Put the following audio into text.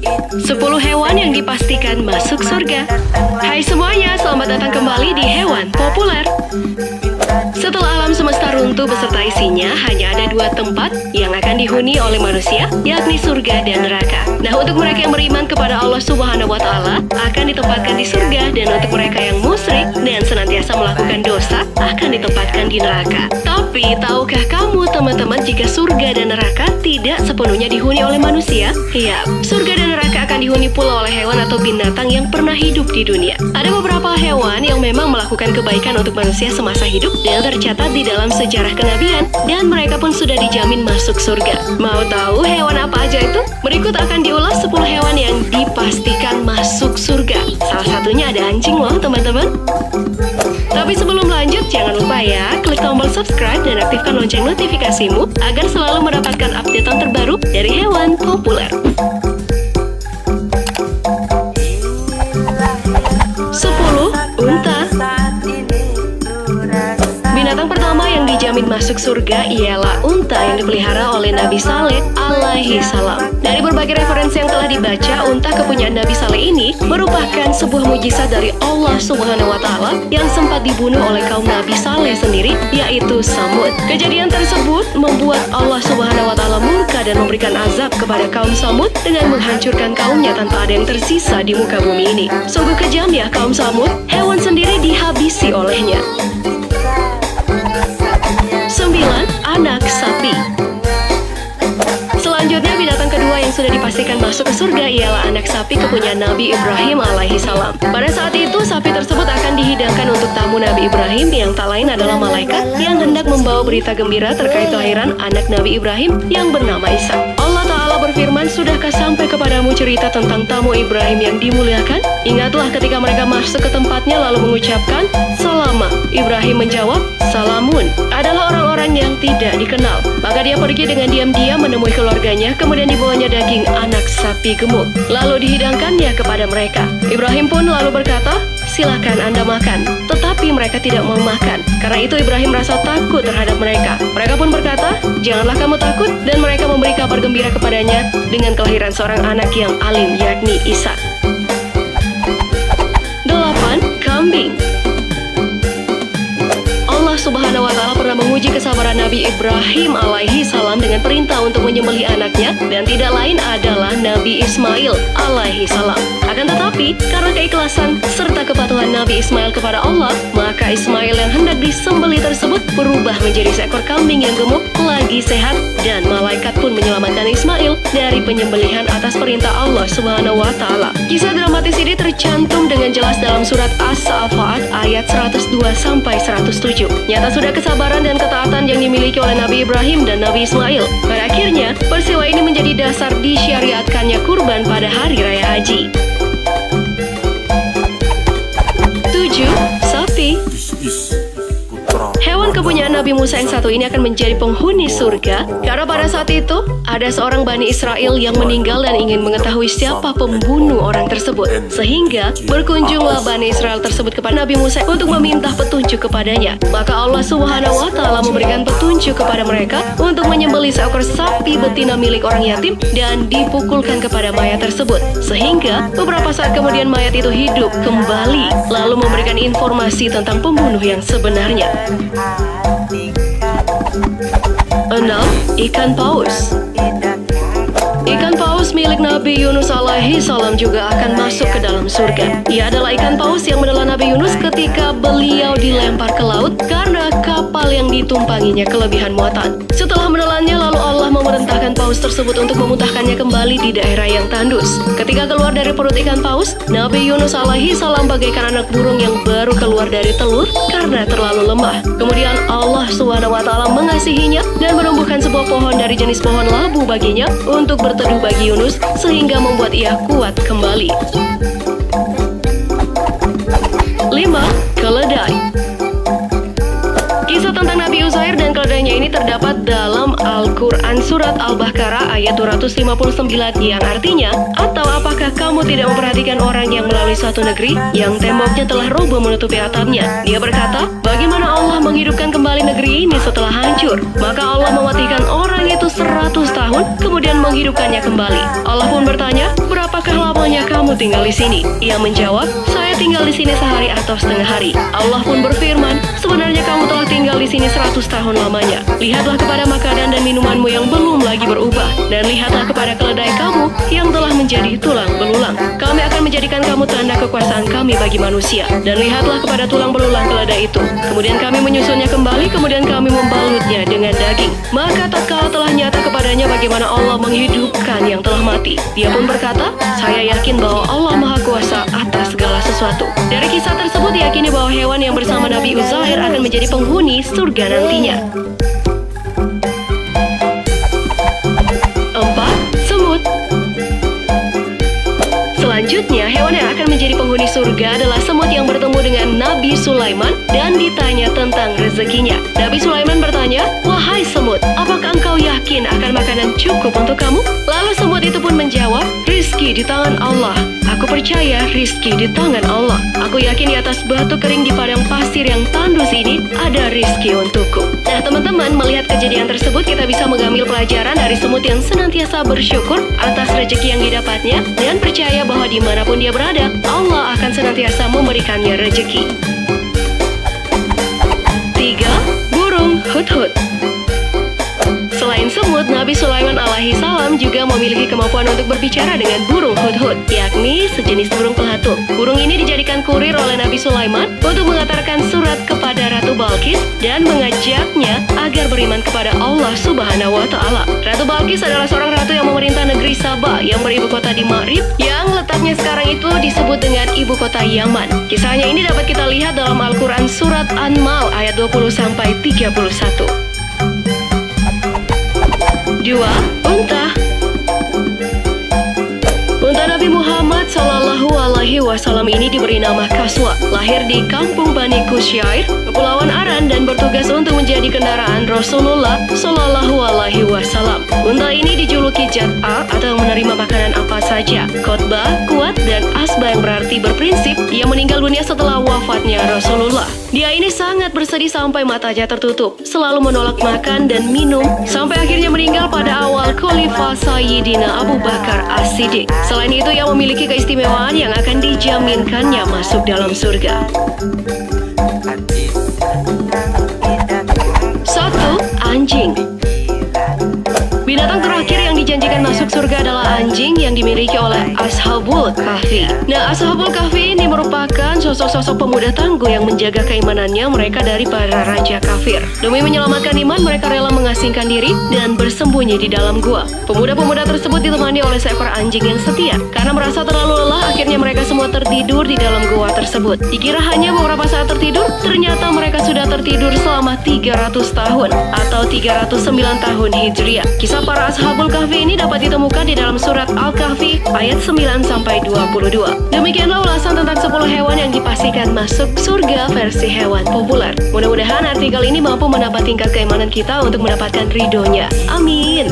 10 hewan yang dipastikan masuk surga. Hai semuanya, selamat datang kembali di Hewan Populer. Setelah alam semesta runtuh beserta isinya, hanya ada 2 tempat yang akan dihuni oleh manusia, yakni surga dan neraka. Nah, untuk mereka yang beriman kepada Allah Subhanahu wa Ta'ala akan ditempatkan di surga, dan untuk mereka yang musyrik dan senantiasa melakukan dosa akan ditempatkan di neraka. Tapi, tahukah kamu teman-teman jika surga dan neraka tidak sepenuhnya dihuni oleh manusia? Ya, surga dan neraka akan dihuni pula oleh hewan atau binatang yang pernah hidup di dunia. Ada beberapa hewan yang memang melakukan kebaikan untuk manusia semasa hidup dan tercatat di dalam sejarah kenabian, dan mereka pun sudah dijamin masuk surga. Mau tahu hewan apa aja itu? Berikut akan diulas 10 hewan yang dipastikan masuk surga. Salah satunya ada anjing loh teman-teman. Tapi sebelum lanjut, jangan lupa ya, klik tombol subscribe dan aktifkan lonceng notifikasimu agar selalu mendapatkan updatean terbaru dari Hewan Populer. 10. Unta. Binatang pertama yang dijamin masuk surga ialah unta yang dipelihara oleh Nabi Saleh alaihi salam. Dari berbagai referensi yang telah dibaca, unta kepunyaan Nabi Saleh ini merupakan sebuah mujizat dari Allah Subhanahu wa Ta'ala yang sempat dibunuh oleh kaum Nabi Saleh sendiri, yaitu Samud. Kejadian tersebut membuat Allah Subhanahu wa Ta'ala murka dan memberikan azab kepada kaum Samud dengan menghancurkan kaumnya tanpa ada yang tersisa di muka bumi ini. Sungguh kejam ya kaum Samud, hewan sendiri dihabisi olehnya. 9. Anak sapi. Selanjutnya, binatang kedua yang sudah dipastikan masuk ke surga ialah anak sapi kepunyaan Nabi Ibrahim alaihi salam. Pada saat itu, sapi tersebut akan dihidangkan untuk tamu Nabi Ibrahim yang tak lain adalah malaikat yang hendak membawa berita gembira terkait kelahiran anak Nabi Ibrahim yang bernama Ishak. Allah Ta'ala berfirman, "Sudahkah sampai kepadamu cerita tentang tamu Ibrahim yang dimuliakan? Ingatlah ketika mereka masuk ke tempatnya lalu mengucapkan, 'Salama.' Ibrahim menjawab, 'Salamun,' adalah orang-orang yang tidak dikenal. Maka dia pergi dengan diam-diam menemui keluarganya, kemudian dibawanya daging anak sapi gemuk, lalu dihidangkannya kepada mereka. Ibrahim pun lalu berkata, 'Silakan Anda makan.' Tetapi mereka tidak mau makan. Karena itu Ibrahim merasa takut terhadap mereka. Mereka pun berkata, 'Janganlah kamu takut,' dan mereka memberi kabar gembira kepadanya dengan kelahiran seorang anak yang alim, yakni Ishak. 8. Kambing. Allah Subhanahu wa Ta'ala pernah menguji kesabaran Nabi Ibrahim alaihi salam dengan perintah untuk menyembelih anaknya, dan tidak lain adalah Nabi Ismail alaihi salam. Akan tetapi, karena keikhlasan serta kepatuhan Nabi Ismail kepada Allah, maka Ismail yang hendak disembelih tersebut berubah menjadi seekor kambing yang gemuk, lagi sehat, dan malaikat pun menyelamatkan Ismail dari penyembelihan atas perintah Allah Subhanahu wa Ta'ala. Kisah dramatis ini tercantum dengan jelas dalam surat As-Saffat ayat 102-107. Nyata sudah kesabaran dan ketaatan yang dimiliki oleh Nabi Ibrahim dan Nabi Ismail. Pada akhirnya, peristiwa ini menjadi dasar disyariatkannya kurban pada hari raya haji. 7. Sapi. Hewan kepunyaan Nabi Musa yang satu ini akan menjadi penghuni surga karena pada saat itu ada seorang Bani Israel yang meninggal dan ingin mengetahui siapa pembunuh orang tersebut. Sehingga berkunjunglah Bani Israel tersebut kepada Nabi Musa untuk meminta petunjuk kepadanya. Maka Allah Subhanahu wa Ta'ala memberikan petunjuk kepada mereka untuk menyembelih seekor sapi betina milik orang yatim dan dipukulkan kepada mayat tersebut. Sehingga beberapa saat kemudian mayat itu hidup kembali lalu memberikan informasi tentang pembunuh yang sebenarnya. 6. Ikan paus. Ikan paus milik Nabi Yunus alaihi salam juga akan masuk ke dalam surga. Ia adalah ikan paus yang menelan Nabi Yunus ketika beliau dilempar ke laut karena kapal yang ditumpanginya kelebihan muatan. Setelah menelannya, lalu Allah memerintahkan paus tersebut untuk memuntahkannya kembali di daerah yang tandus. Ketika keluar dari perut ikan paus, Nabi Yunus alaihi salam bagaikan anak burung yang baru keluar dari telur karena terlalu lemah. Kemudian Allah Subhanahu wa Ta'ala mengasihinya dan menumbuhkan sebuah pohon dari jenis pohon labu baginya untuk berteduh bagi Yunus sehingga membuat ia kuat kembali. 5. Keledai. Kisah tentang Nabi Uzair dan keledainya ini terdapat dalam Al-Quran Surat Al-Baqarah ayat 259 yang artinya, "Atau apakah kamu tidak memperhatikan orang yang melalui suatu negeri yang temboknya telah roboh menutupi atapnya? Dia berkata, bagaimana Allah menghidupkan kembali negeri ini setelah hancur? Maka Allah mematikan orang itu 100 tahun, kemudian menghidupkannya kembali. Allah pun bertanya, berapa apakah lamanya kamu tinggal di sini? Ia menjawab, saya tinggal di sini sehari atau setengah hari. Allah pun berfirman, sebenarnya kamu telah tinggal di sini 100 tahun lamanya. Lihatlah kepada makanan dan minumanmu yang belum lagi berubah, dan lihatlah kepada keledai kamu yang telah menjadi tulang belulang. Kami akan menjadikan kamu tanda kekuasaan kami bagi manusia. Dan lihatlah kepada tulang belulang keledai itu. Kemudian kami menyusunnya kembali, kemudian kami membalutnya dengan daging. Maka tatkala telah nyata kepadanya bagaimana Allah menghidupkan yang telah mati, dia pun berkata, saya yakin bahwa Allah Maha Kuasa atas segala sesuatu. Dari kisah tersebut diyakini bahwa hewan yang bersama Nabi Uzair akan menjadi penghuni surga nantinya. 4. Semut. Selanjutnya, hewan yang akan menjadi penghuni surga adalah semut yang bertemu dengan Nabi Sulaiman dan ditanya tentang rezekinya. Nabi Sulaiman bertanya, wahai semut, apakah engkau yakin akan makanan cukup untuk kamu? Lalu semut itu pun menjawab, rizki di tangan Allah. Aku percaya rizki di tangan Allah. Aku yakin di atas batu kering di padang pasir yang tandus ini ada rizki untukku. Nah teman-teman, melihat kejadian tersebut kita bisa mengambil pelajaran dari semut yang senantiasa bersyukur atas rezeki yang didapatnya dan percaya bahwa dimanapun dia berada, Allah akan senantiasa memberikannya rezeki. 3. Burung hudhud. Selain semut, Nabi Sulaiman alaihi salam juga memiliki kemampuan untuk berbicara dengan burung hudhud, yakni sejenis burung pelatuk. Burung ini dijadikan kurir oleh Nabi Sulaiman untuk mengantarkan surat kepada Ratu Balqis dan mengajaknya agar beriman kepada Allah Subhanahu wa Ta'ala. Ratu Balqis adalah seorang ratu yang memerintah negeri Sabah yang beribu kota di Ma'rib, yang letaknya sekarang itu disebut dengan ibu kota Yaman. Kisahnya ini dapat kita lihat dalam Al-Quran Surat An-Mal ayat 20-31. 2. Unta. Unta Nabi Muhammad Sallallahu Alaihi Wasallam ini diberi nama Kaswa. Lahir di kampung Bani Kusyair, Kepulauan Aran, dan bertugas untuk menjadi kendaraan Rasulullah Sallallahu Alaihi Wasallam. Unta ini dijuluki Jat'a atau menerima makanan apa saja. Khotbah, kuat, dan asba yang berarti berprinsip. Ia meninggal dunia setelah wafatnya Rasulullah. Dia ini sangat bersedih sampai matanya tertutup, selalu menolak makan dan minum, sampai akhirnya meninggal pada awal Khalifah Sayyidina Abu Bakar As-Siddiq. Selain itu, ia memiliki keistimewaan yang akan dijaminkannya masuk dalam surga. 1. Anjing. Binatang terakhir yang dijanjikan masuk surga adalah anjing yang dimiliki oleh Ashabul Kahfi. Nah, Ashabul Kahfi ini merupakan sosok-sosok pemuda tangguh yang menjaga keimanannya mereka dari para raja kafir. Demi menyelamatkan iman, mereka rela mengasingkan diri dan bersembunyi di dalam gua. Pemuda-pemuda tersebut ditemani oleh seekor anjing yang setia. Karena merasa terlalu lelah, akhirnya mereka semua tertidur di dalam gua tersebut. Dikira hanya beberapa saat tertidur, ternyata mereka sudah tertidur selama 300 tahun atau 309 tahun Hijriah. Kisah para Ashabul Kahfi ini dapat ditemukan di dalam surat Al-Kahfi ayat 9-22. Demikianlah ulasan tentang 10 hewan yang dipastikan masuk surga versi hewan populer. Mudah-mudahan artikel ini mampu menambah tingkat keimanan kita untuk mendapatkan ridhonya. Amin.